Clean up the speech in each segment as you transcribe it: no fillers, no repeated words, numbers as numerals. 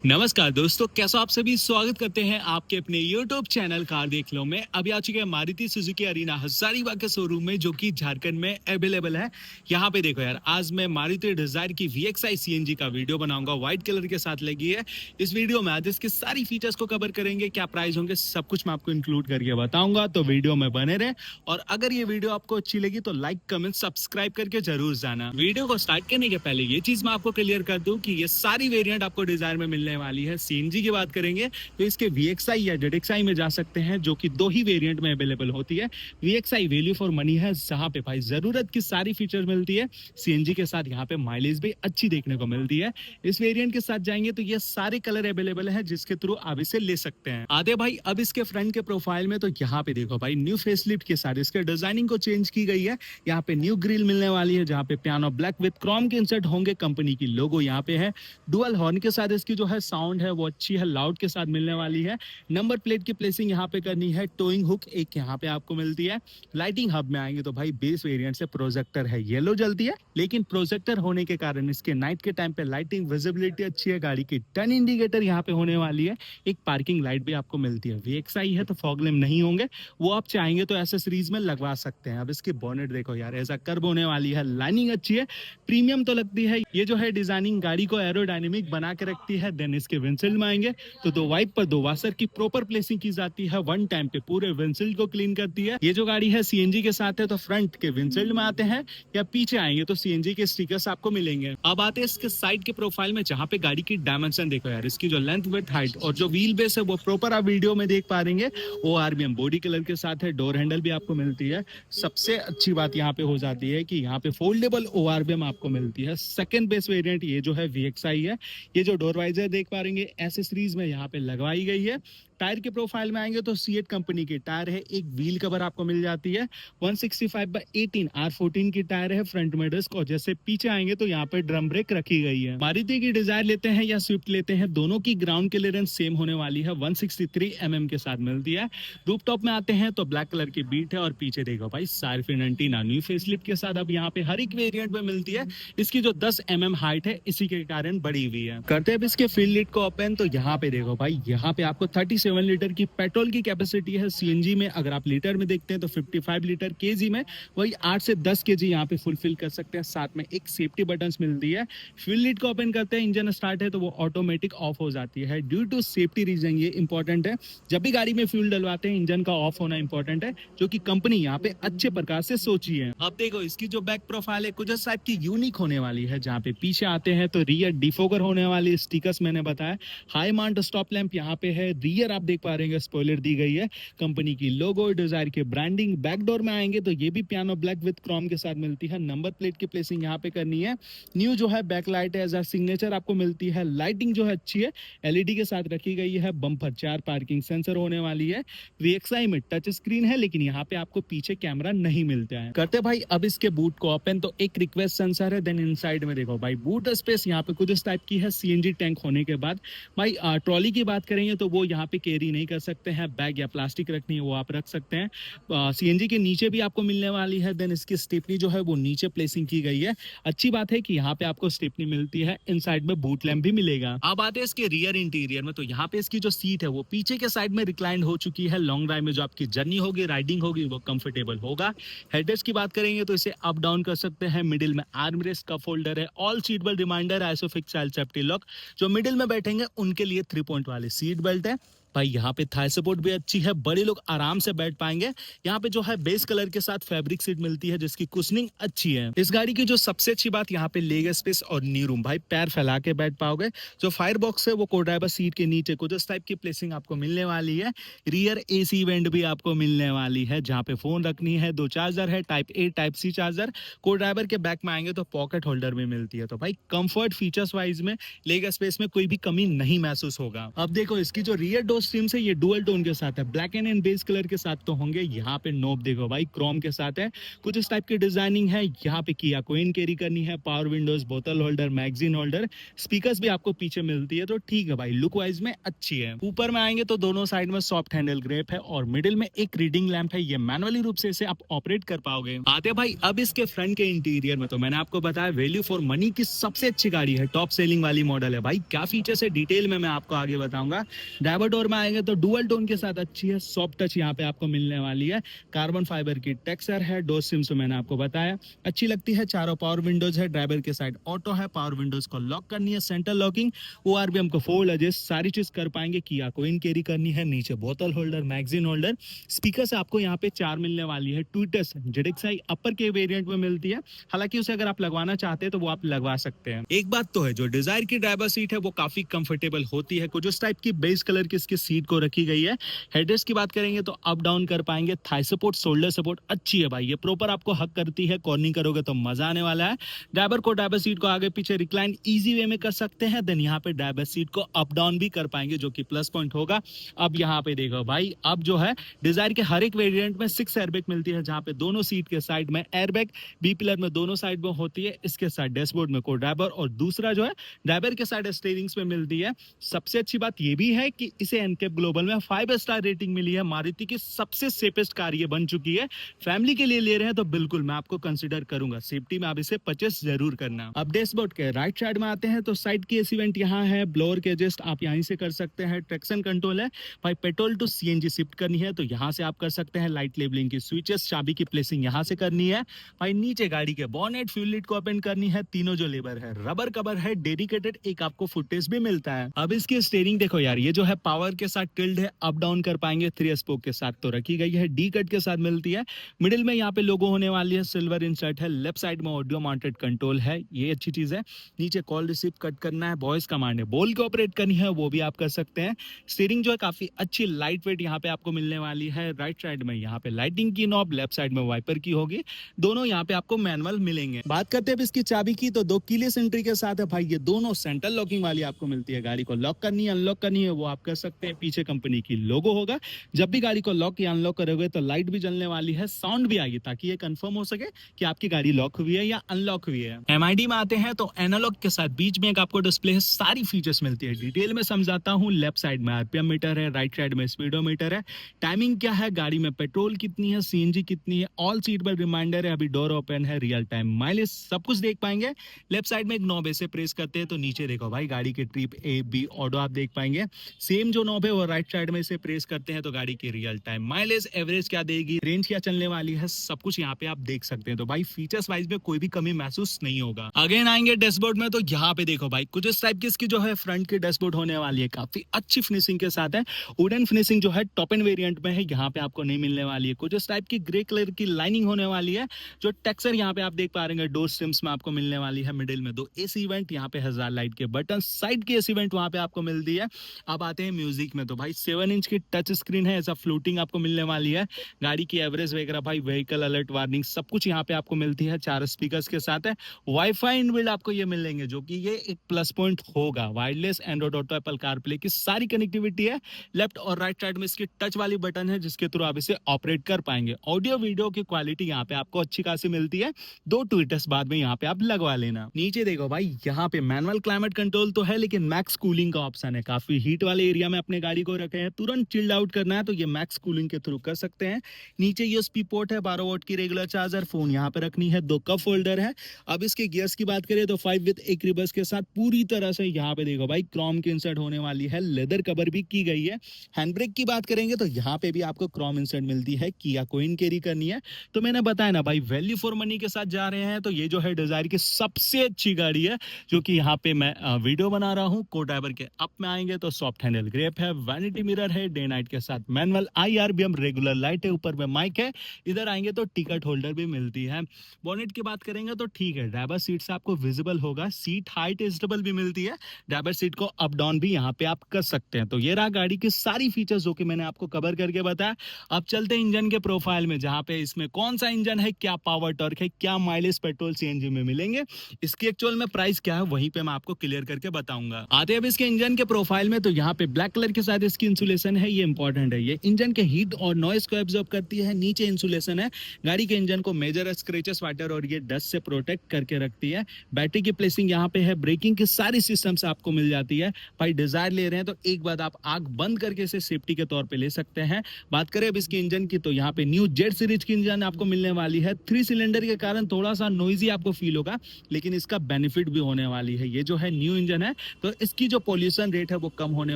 नमस्कार दोस्तों, कैसा आप सभी स्वागत करते हैं आपके अपने YouTube चैनल कार देख लो में। अभी आ चुके हैं मारुति सुजुकी अरीना हजारीबाग के शोरूम में, जो कि झारखंड में अवेलेबल है। यहाँ पे देखो यार, आज मैं मारुति डिजायर की VXI CNG का वीडियो बनाऊंगा, व्हाइट कलर के साथ लगी है। इस वीडियो में आज इसके सारी फीचर्स को कवर करेंगे, क्या प्राइस होंगे, सब कुछ मैं आपको इंक्लूड करके बताऊंगा। तो वीडियो में बने रहे, और अगर ये वीडियो आपको अच्छी लगी तो लाइक कमेंट सब्सक्राइब करके जरूर जाना। वीडियो को स्टार्ट करने के पहले ये चीज मैं आपको क्लियर कर दूं कि ये सारी वेरिएंट आपको डिजायर में मिलने वाली है। सीएनजी की बात करेंगे तो इसके VXI या ZXI में जा सकते हैं, जो कि दो ही वेरिएंट में अवेलेबल होती है। VXI वैल्यू फॉर मनी है, जहां पे भाई जरूरत की सारी फीचर मिलती है। सीएनजी के साथ यहाँ पे माइलेज भी अच्छी देखने को मिलती है। इस वेरिएंट के साथ जाएंगे तो ये सारे कलर अवेलेबल है, जिसके थ्रू आप इसे ले सकते हैं। आधे भाई अब इसके फ्रंट के प्रोफाइल में तो यहाँ पे देखो भाई, न्यू फेसलिफ्ट के साथ इसके डिजाइनिंग को चेंज की गई है। यहाँ पे न्यू ग्रिल मिलने वाली है, जहाँ पे पियानो ब्लैक विद क्रोम के इंसर्ट होंगे। कंपनी की लोगो यहाँ पे है। डुअल हॉर्न के साथ इसकी जो है साउंड है वो अच्छी है, लाउड के साथ मिलने वाली है। नंबर प्लेट की प्लेसिंग यहाँ पे करनी है। टोइंग हुक एक यहाँ पे आपको मिलती है। लाइटिंग हब में आएंगे तो भाई बेस वेरिएंट से प्रोजेक्टर है, येलो जलती है, लेकिन प्रोजेक्टर होने के कारण इसके नाइट के टाइम पे लाइटिंग विजिबिलिटी अच्छी है। गाड़ी की टर्न इंडिकेटर यहाँ पे होने वाली है। एक पार्किंग लाइट भी आपको मिलती है। VXI है तो फॉग लैम्प नहीं होंगे, वो आप चाहेंगे तो एसेसरीज में लगवा सकते हैं। अब इसकी बोनेट देखो यार, ऐसा कर्व होने वाली है। लाइनिंग अच्छी है, प्रीमियम तो लगती है। ये जो है डिजाइनिंग गाड़ी को एरोडायनेमिक बना के रखती है। देन इसके विंडशील्ड में आएंगे तो दो वाइप पर दो वाशर की प्रॉपर प्लेसिंग की जाती है। वन टाइम पे पूरे विंडशील्ड को क्लीन करती है। ये जो गाड़ी है CNG के साथ है, तो फ्रंट के विंडशील्ड में आते हैं या पीछे आएंगे तो CNG के स्टिकर्स आपको मिलेंगे। अब आते हैं इसके साइड के प्रोफाइल में, जहां पे गाड़ी की डायमेंशन देखो यार, इसकी जो लेंथ विड्थ हाइट और जो व्हील बेस है वो प्रॉपर आप वीडियो में देख पा रहे हैं। ORBM बॉडी कलर के साथ है। डोर हैंडल भी आपको मिलती है। सबसे अच्छी बात यहाँ पे हो जाती है कि यहाँ पे फोल्डेबल ORBM आपको मिलती है। सेकंड बेस वेरिएंट ये जो है VXI है। ये जो डोर वाइजर देख पा रहे हैं, एसेसरीज में यहाँ पे लगवाई गई है। टायर के प्रोफाइल में आएंगे तो सीएट कंपनी के टायर है। एक व्हील कवर आपको मिल जाती है। 165/18 R14 की टायर है फ्रंट में डिस्क। और जैसे पीछे आएंगे तो यहाँ पे ड्रम ब्रेक रखी गई है। मारुति की डिजायर लेते हैं या स्विफ्ट लेते हैं, दोनों की ग्राउंड क्लियरेंस सेम होने वाली है। 163 mm के साथ मिलती है। रूफ टॉप में आते हैं तो ब्लैक कलर की बीट है। और पीछे देखो भाई, सार्फिन एंटीना न्यू फेसलिफ्ट के साथ अब यहाँ पे हर एक वेरिएंट में मिलती है। इसकी जो 10 mm हाइट है, इसी के कारण बढ़ी हुई है। करते हैं इसके फील्ड लिट को ओपन, तो यहाँ पे देखो भाई, यहाँ पे आपको 37 लीटर की पेट्रोल की कैपेसिटी है। CNG में अगर आप लीटर में देखते हैं तो 55 लीटर। KG में वही 8 से 10 kg यहाँ पे फुलफिल कर सकते हैं। साथ में एक सेफ्टी बटन्स मिलती है। फ्यूल लिड को ओपन करते हैं, इंजन स्टार्ट है तो वो ऑटोमेटिक ऑफ हो जाती है ड्यू टू सेफ्टी रीजन। ये इंपॉर्टेंट है, जब भी गाड़ी में फ्यूल डलवाते हैं इंजन का ऑफ होना इंपॉर्टेंट है, जो कि कंपनी यहाँ पे अच्छे प्रकार से सोची है। अब देखो इसकी जो बैक प्रोफाइल है कुछ टाइप की यूनिक होने वाली है। जहाँ पे पीछे आते हैं तो रियर डिफोगर होने वाली, स्टिकर्स मैंने बताया। हाई माउंट स्टॉप लैंप यहाँ पे है। रियर आप देख पा रहे हैं स्पॉइलर दी गई है। कंपनी की लोगो, डिजायर के ब्रांडिंग। बैक डोर में आएंगे तो ये भी पियानो ब्लैक विद क्रोम के साथ मिलती है। नंबर प्लेट की प्लेसिंग यहाँ पे करनी है। न्यू जो है बैक लाइट है, एज अ सिग्नेचर आपको मिलती है। लाइटिंग जो है अच्छी है, LED के साथ रखी गई है। बम्पर 4 पार्किंग सेंसर होने वाली है। VXI में टच स्क्रीन है, लेकिन यहाँ पे आपको पीछे कैमरा नहीं मिलता है। करते भाई अब इसके बूट को ओपन, तो एक रिक्वेस्ट सेंसर है। देन इनसाइड में देखो भाई, बूट स्पेस यहाँ पे कुछ इस टाइप की है। CNG टैंक होने के बाद भाई ट्रॉली की बात करेंगे तो वो यहाँ पे कैरी नहीं कर सकते हैं। बैग या प्लास्टिक रखनी है वो आप रख सकते हैं। CNG के नीचे भी आपको मिलने वाली है। देन इसकी स्टेपनी जो है वो नीचे प्लेसिंग की गई है। अच्छी बात है कि यहाँ पे आपको स्टेपनी मिलती है। इनसाइड में बूट लैम्प भी मिलेगा। अब आते हैं इसके रियर इंटीरियर में, तो यहाँ पे इसकी जो सीट है वो पीछे के साइड में रिक्लाइंड हो चुकी है। लॉन्ग ड्राइव में जो आपकी जर्नी होगी, राइडिंग होगी, वो कंफर्टेबल होगा। हेडरेस्ट की बात करेंगे तो इसे अप डाउन कर सकते हैं। मिडिल में आर्म रेस्ट का फोल्डर है। All seat belt reminder, isofix child safety lock. जो मिडिल में बैठेंगे उनके लिए 3 पॉइंट वाले सीट बेल्ट है। भाई यहाँ पे थाई सपोर्ट भी अच्छी है, बड़े लोग आराम से बैठ पाएंगे। यहाँ पे जो है बेस कलर के साथ फैब्रिक सीट मिलती है, जिसकी कुशनिंग अच्छी है। इस गाड़ी की जो सबसे अच्छी बात, यहाँ पे लेग स्पेस और नी रूम। भाई पैर फैला के बैठ पाओगे। जो फायर बॉक्स है वो को ड्राइवर सीट के नीचे कुछ इस टाइप की प्लेसिंग आपको मिलने वाली है। रियर AC वेंट भी आपको मिलने वाली है, जहाँ पे फोन रखनी है। 2 चार्जर है, type A type C charger. को ड्राइवर के बैक में आएंगे तो पॉकेट होल्डर भी मिलती है। तो भाई कंफर्ट फीचर्स वाइज में, लेग स्पेस में कोई भी कमी नहीं महसूस होगा। अब देखो इसकी जो रियर डोर स्ट्रीम्स है ये डुअल टोन के साथ है, ब्लैक एंड बेस कलर के साथ तो होंगे। यहाँ पे नोब देखो भाई क्रोम के साथ है, कुछ इस टाइप की डिजाइनिंग है। यहाँ पे किया कोइन कैरी करनी है, पावर विंडोज, बोतल होल्डर, मैगजीन होल्डर, स्पीकर्स भी आपको पीछे मिलती है, तो ठीक है भाई, लुक वाइज में अच्छी है। ऊपर में आएंगे तो दोनों साइड में सॉफ्ट हैंडल ग्रेप है और मिडिल में एक रीडिंग लैंप है, ये मैनुअली रूप से इसे आप ऑपरेट कर पाओगे। आते भाई अब इसके फ्रंट के इंटीरियर में, तो मैंने आपको बताया वैल्यू फॉर मनी की सबसे अच्छी गाड़ी है, टॉप सेलिंग वाली मॉडल है भाई। क्या फीचर्स है डिटेल में मैं आपको आगे बताऊंगा। ड्राइवर डोर में आएंगे तो डुअल टोन के साथ अच्छी है, सॉफ्ट टच यहाँ पे आपको मिलने वाली है, कार्बन फाइबर की टेक्सचर है, डोर सिम्स मैंने आपको बताया अच्छी लगती है। चारों पावर विंडोज है, ड्राइवर के साइड ऑटो है, पावर विंडोज को लॉक करनी है, सेंटर लॉकिंग, ओआरबीएम को फोल्ड एडजस्ट सारी चीज कर पाएंगे। किया कोइन कैरी करनी है, नीचे बोतल होल्डर, मैगजीन होल्डर, स्पीकर से आपको यहाँ पे 4 मिलने वाली है। ट्विटर्स जेडएक्सआई अपर के वेरिएंट में मिलती है, हालांकि उसे अगर आप लगवाना चाहते हैं तो वो आप लगवा सकते हैं। एक बात तो है, जो डिजायर की ड्राइवर सीट है वो काफी कंफर्टेबल होती है, कुछ उस टाइप की बेस कलर की इसकी सीट को रखी गई है। हेडरेस्ट की बात करेंगे तो अप डाउन कर पाएंगे, थाई सपोर्ट, शोल्डर सपोर्ट अच्छी है भाई, ये प्रॉपर आपको हक करती है, कॉर्निंग करोगे तो मजा आने वाला है। ड्राइवर सीट को आगे पीछे रिक्लाइन इजी वे में कर सकते हैं, देन यहाँ पे ड्राइवर सीट को अप डाउन भी कर पाएंगे, जो कि प्लस पॉइंट होगा। अब यहाँ पे देखो भाई, अब जो है डिजायर के हर एक वेरिएंट में 6 एयरबैग मिलती है, जहाँ पे दोनों सीट के साइड में एयरबैग बी पिलर में दोनों साइड में होती है, इसके साथ डैशबोर्ड में को ड्राइवर और दूसरा जो है ड्राइवर के साइड स्टीयरिंग्स में मिलती है। सबसे अच्छी बात ये भी है कि इसे एनकेप ग्लोबल में 5 स्टार रेटिंग मिली है, मारुति की सबसे सेफेस्ट कार ये बन चुकी है। फैमिली के लिए ले रहे हैं तो बिल्कुल मैं आपको कंसीडर करूंगा, सेफ्टी में आप इसे परचेस जरूर करना। अब डैशबोर्ड के राइट साइड में आते हैं तो साइड की एसी वेंट यहाँ है, ब्लोअर के एडजस्ट आप यहीं से कर सकते हैं, ट्रैक्शन कंट्रोल है भाई, पेट्रोल टू सीएनजी शिफ्ट करनी है तो यहाँ से आप कर सकते हैं, लाइट लेबलिंग की स्विचेस, चाबी की प्लेसिंग यहाँ से करनी है भाई। नीचे गाड़ी के बॉनेट, फ्यूल लिड को ओपन करनी है, तीनों जो लेबर है, रबर कवर है, डेडिकेटेड एक आपको फुटेज भी मिलता है। अब इसकी स्टीयरिंग देखो यार, ये जो है पावर के साथ टिल्ड है, अप डाउन कर पाएंगे, 3 स्पोक के साथ तो रखी गई है, डी कट के साथ मिलती है। मिडिल में यहाँ पे लोगो होने वाली है, सिल्वर इंसर्ट है, लेफ्ट साइड में ऑडियो माउंटेड कंट्रोल है, ये अच्छी चीज है। नीचे कॉल रिसीव कट करना है, वॉइस कमांड है, बोल के ऑपरेट करनी है, वो भी आप कर सकते हैं। स्टीयरिंग जो है काफी अच्छी लाइट वेट यहाँ पे आपको मिलने वाली है। राइट साइड में यहाँ पे लाइटिंग की नॉब, लेफ्ट साइड में वाइपर की होगी, दोनों यहाँ पे आपको मैनुअल मिलेंगे। बात करते हैं इसकी चाबी की, तो 2 कीलेस एंट्री के साथ है भाई, ये दोनों सेंट्रल लॉकिंग वाली आपको मिलती है। गाड़ी को लॉक करनी है, अनलॉक करनी है, वो आप कर सकते हैं। पीछे कंपनी की लोगो होगा, जब भी गाड़ी को लॉक या अनलॉक करोगे तो लाइट भी जलने वाली है, साउंड भी आएगी, ताकि ये कंफर्म हो सके कि आपकी गाड़ी लॉक हुई है या अनलॉक हुई है। एमआईडी में आते हैं तो एनालॉग के साथ बीच में एक आपको डिस्प्ले है, सारी फीचर्स मिलती है, डिटेल में समझाता हूँ। लेफ्ट साइड में आरपीएम मीटर है, राइट साइड में स्पीडोमीटर है, टाइमिंग क्या है, गाड़ी में पेट्रोल कितनी है, सीएनजी कितनी है, ऑल सीट बेल्ट रिमाइंडर है, अभी डोर ओपन है, रियल टाइम माइलेज, सब कुछ देख पाएंगे। लेफ्ट साइड में एक नॉब ऐसे प्रेस करते हैं तो नीचे देखो भाई, गाड़ी के ट्रिप ए बी ऑडो आप देख पाएंगे। सेम जो नॉब है वो राइट साइड में इसे प्रेस करते हैं तो गाड़ी की रियल टाइम माइलेज, एवरेज क्या देगी, रेंज क्या चलने वाली है, सब कुछ यहाँ पे आप देख सकते हैं। तो भाई फीचर्स वाइज में कोई भी कमी महसूस नहीं होगा। अगेन आएंगे डैशबोर्ड में, तो यहाँ पे देखो भाई, कुछ इस टाइप की इसकी जो है फ्रंट की डैशबोर्ड होने वाली है, काफी अच्छी फिनिशिंग के साथ है। वुडन फिनिशिंग जो है टॉप एंड वेरिएंट में है, यहाँ पे आपको नहीं मिलने वाली है। कुछ इस टाइप की ग्रे कलर की लाइनिंग होने वाली है, जो टेक्सचर यहाँ पे आप देख पा रहे हैं, डोर स्ट्रिम्स में आपको मिलने वाली है। मिडिल में 2 एसी वेंट, यहाँ पे 1000 लाइट के बटन, साइड की एसी वेंट वहां पे आपको मिलती है। अब आते हैं म्यूजिक में, तो भाई 7 इंच की टच स्क्रीन है, ऐसा फ्लोटिंग आपको मिलने वाली है। गाड़ी की एवरेज वगैरह भाई, व्हीकल अलर्ट वार्निंग, सब कुछ यहाँ पे आपको मिलती है। 4 स्पीकर्स के साथ है, वाईफाई इनबिल्ट आपको ये मिलेंगे, जो कि ये एक प्लस पॉइंट होगा। Wireless, Android auto, Apple CarPlay की सारी कनेक्टिविटी है। लेफ्ट और राइट साइड में इसकी टच वाली बटन है, जिसके थ्रू आप इसे ऑपरेट कर पाएंगे। ऑडियो वीडियो की क्वालिटी यहाँ पे आपको अच्छी खासी मिलती है। 2 ट्विटर्स बाद में यहाँ पे आप लगवा लेना। नीचे देखो भाई, यहाँ पे मैनुअल क्लाइमेट कंट्रोल तो है, लेकिन मैक्स कूलिंग का ऑप्शन है। काफी हीट वाले एरिया में अपने गाड़ी को रखे हैं, तुरंत चिल्ड आउट करना है तो ये मैक्स कूलिंग के थ्रू कर सकते हैं। नीचे यूएसबी पोर्ट है, 12 वोल्ट की रेगुलर चार्जर, फोन यहाँ पे रखनी है, 2 कप होल्डर है। अब इसके गियर्स की बात करें तो 5 विद एक रिवर्स के साथ पूरी तरह से यहाँ पे देखो भाई, क्रोम की इंसर्ट होने वाली है, लेदर कवर भी की गई है। हैंड ब्रेक की बात करेंगे तो यहाँ पे भी आपको क्रोम इंसर्ट मिलती है। किया कोइन कैरी करनी है, तो मैंने बताया ना भाई, वैल्यू फॉर मनी के साथ जा रहे हैं, तो ये जो है डिजायर की सबसे अच्छी गाड़ी है, जो कि यहाँ पे मैं वीडियो बना रहा हूँ। को ड्राइवर के अप में आएंगे तो सॉफ्ट हैंडल ग्रेप है, वैनिटी मिरर है, डे नाइट के साथ मैनुअल, आईआरबीएम रेगुलर लाइट है, ऊपर में माइक है। इधर आएंगे तो टिकट होल्डर भी मिलती है। बोनेट की बात करेंगे तो ठीक है, ड्राइवर सीट से आपको विजिबल होगा, सीट हाइट एडजस्टेबल भी मिलती है, ड्राइवर सीट को अप डाउन भी यहाँ पे आप कर सकते हैं। तो ये रहा गाड़ी की सारी फीचर्स जो कि मैंने आपको कवर करके बताया। अब चलते हैं इंजन के प्रोफाइल में, जहाँ पे इसमें कौन सा इंजन है, क्या पावर टॉर्क है, क्या माइलेज पेट्रोल सीएनजी में मिलेंगे, इसकी एक्चुअल में प्राइस क्या है, वहीं पे मैं आपको क्लियर करके बताऊंगा। आते हैं अब इसके इंजन के प्रोफाइल में, तो यहाँ पे ब्लैक कलर लेदर के साथ इसकी इंसुलेशन है, ये इंपॉर्टेंट है। ये इंजन के हीट और नॉइस को एब्जॉर्ब करती है। नीचे इंसुलेशन है, गाड़ी के इंजन को मेजर स्क्रैचेस, वाटर और ये डस्ट से प्रोटेक्ट करके रखती है। बैटरी की प्लेसिंग यहाँ पे है। ब्रेकिंग की सारी सिस्टम्स आपको मिल जाती है। भाई डिजायर ले रहे हैं तो एक बार आप आग बंद करके इसे सेफ्टी के तौर पे ले सकते हैं। बात करें अब इसके इंजन की, तो यहाँ पे न्यू जेड सीरीज की इंजन आपको मिलने वाली है। 3 सिलेंडर के कारण थोड़ा सा नॉइजी आपको फील होगा, लेकिन इसका बेनिफिट भी होने वाली है। ये जो है न्यू इंजन है, तो इसकी जो पॉल्यूशन रेट है वो कम होने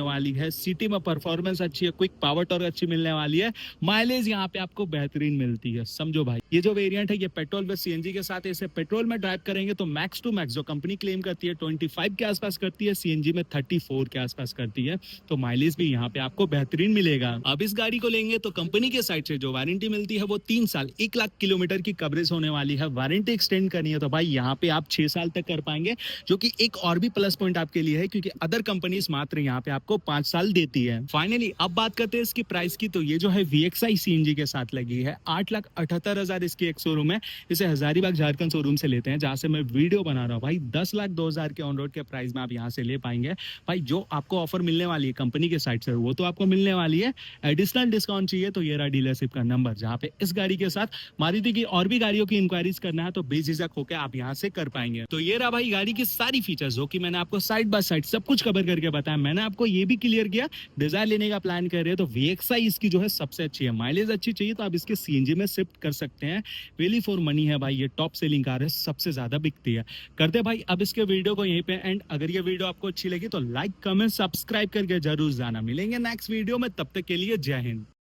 वाली है। सिटी में परफॉर्मेंस अच्छी है, क्विक पावर टॉर्क अच्छी मिलने वाली है। माइलेज यहाँ पे आपको बेहतरीन मिलती है, समझो भाई। ये जो वेरिएंट है ये पेट्रोल व सीएनजी के साथ है। इसे पेट्रोल में ड्राइव करेंगे तो मैक्स टू मैक्स जो कंपनी क्लेम करती है 25 के आसपास करती है, सीएनजी में 34 के आसपास करती है। तो माइलेज भी यहाँ पे आपको बेहतरीन मिलेगा। अब इस गाड़ी को लेंगे तो कंपनी के साइड से जो वारंटी मिलती है वो 3 साल 1 लाख किलोमीटर की कवरेज होने वाली है। वारंटी एक्सटेंड करनी है तो भाई यहाँ पे आप 6 साल तक कर पाएंगे, जो कि एक और भी प्लस पॉइंट आपके लिए है, क्योंकि अदर कंपनीज मात्र यहाँ पे आपको 5 साल देती है। फाइनली अब बात करते हैं इसकी प्राइस की, तो ये जो है VXI सीएनजी के साथ लगी है। 8,78,000 इसकी एक शोरूम है। इसे हजारीबाग झारखंड शोरूम से लेते हैं, जहां से मैं वीडियो बना रहा हूँ। भाई 10,02,000 के ऑन रोड के प्राइस में आप यहाँ से ले पाएंगे। भाई जो आपको ऑफर मिलने वाली है कंपनी के साइड से वो तो आपको मिलने वाली है। एडिशनल डिस्काउंट चाहिए तो ये रहा डीलरशिप का नंबर, जहाँ पे इस गाड़ी के साथ मारुति की और भी गाड़ियों की इंक्वायरीज करना है तो बेझिझक होकर आप यहाँ से कर पाएंगे। तो ये रहा भाई गाड़ी की सारी फीचर्स, जो कि मैंने आपको साइड बाय साइड सब कुछ कवर करके बताया। मैंने आपको ये भी क्लियर किया, डिजायर लेने का प्लान कर रहे हैं तो VXI इसकी जो है सबसे अच्छी है। माइलेज अच्छी चाहिए तो आप इसके सीएनजी में शिफ्ट कर सकते हैं। वैल्यू फॉर मनी है भाई, ये टॉप सेलिंग कार है, सबसे ज्यादा बिकती है। करते भाई अब इसके वीडियो को यहीं पे एंड। अगर ये वीडियो आपको अच्छी लगी तो लाइक कमेंट सब्सक्राइब करके जरूर जाना। मिलेंगे नेक्स्ट वीडियो में, तब तक के लिए जय हिंद।